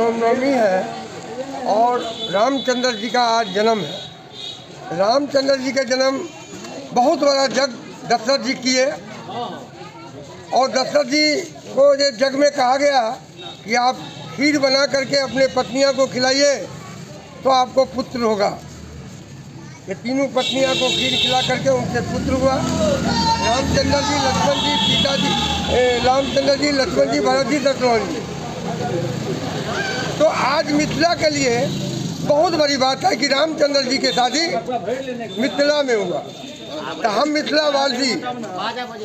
रामनवमी है और रामचंद्र जी का आज जन्म है। रामचंद्र जी का जन्म बहुत बड़ा जग दशरथ जी किए और दशरथ जी को ये जग में कहा गया कि आप खीर बना करके अपने पत्नियां को खिलाइए तो आपको पुत्र होगा। ये तीनों पत्नियां को खीर खिला करके उनसे पुत्र हुआ। रामचंद्र जी, लक्ष्मण जी, सीता जी, रामचंद्र जी, लक्ष्मण जी, भरत जी, शत्रुघ्न जी। तो आज मिथिला के लिए बहुत बड़ी बात है कि रामचंद्र जी की शादी मिथिला में हुआ। तो हम मिथिला वासी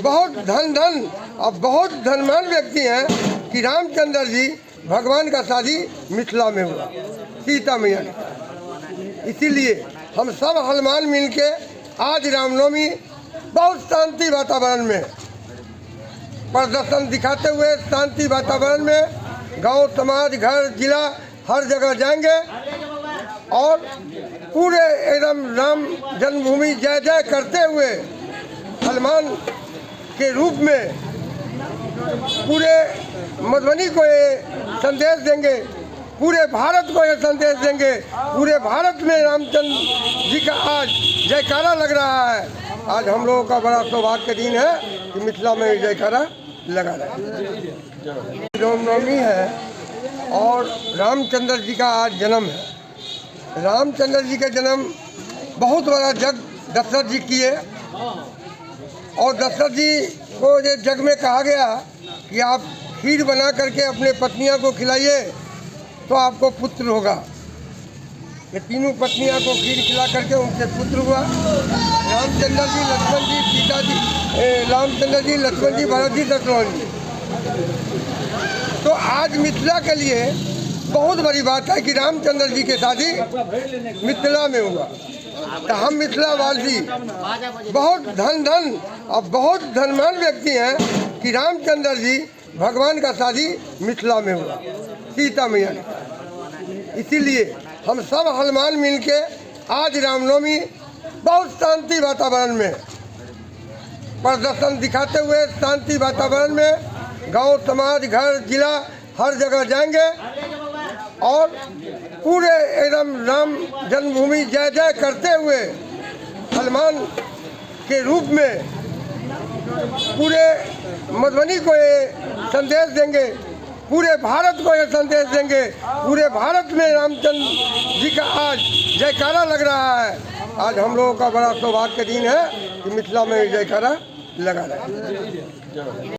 बहुत धन और बहुत धनवान व्यक्ति हैं कि रामचंद्र जी भगवान का शादी मिथिला में हुआ, सीता मैया के। इसीलिए हम सब हनुमान मिल के आज रामनवमी बहुत शांति वातावरण में प्रदर्शन दिखाते हुए शांति वातावरण में गांव, समाज, घर, जिला हर जगह जाएंगे और पूरे एकदम राम जन्मभूमि जय जय करते हुए हनुमान के रूप में पूरे मधुबनी को ये संदेश देंगे, पूरे भारत को ये संदेश देंगे। पूरे भारत में रामचंद्र जी का आज जयकारा लग रहा है। आज हम लोगों का बड़ा सौभाग्य का दिन है कि मिथिला में जयकारा लगा रहा है। रामनवमी है और रामचंद्र जी का आज जन्म है। रामचंद्र जी का जन्म बहुत बड़ा जग दशरथ जी किए और दशरथ जी को ये जग में कहा गया कि आप खीर बना करके अपने पत्नियां को खिलाइए तो आपको पुत्र होगा। ये तीनों पत्नियां को खीर खिला करके उनसे पुत्र हुआ। रामचंद्र जी, लक्ष्मण जी, सीता जी, रामचंद्र जी, लक्ष्मण जी, भरत जी, शत्रुघ्न जी। तो आज मिथिला के लिए बहुत बड़ी बात है कि रामचंद्र जी की शादी मिथिला में हुआ। तो हम मिथिला वासी बहुत धन और बहुत धनवान व्यक्ति हैं कि रामचंद्र जी भगवान का शादी मिथिला में हुआ, सीता मैया के। इसीलिए हम सब हनुमान मिल के आज रामनवमी बहुत शांति वातावरण में प्रदर्शन दिखाते हुए शांति वातावरण में गांव, समाज, घर, जिला हर जगह जाएंगे और पूरे एकदम राम जन्मभूमि जय जय करते हुए हनुमान के रूप में पूरे मधुबनी को ये संदेश देंगे, पूरे भारत को ये संदेश देंगे। पूरे भारत में रामचंद्र जी का आज जयकारा लग रहा है। आज हम लोगों का बड़ा सौभाग्य का दिन है कि मिथिला में जयकारा लगा रहा है।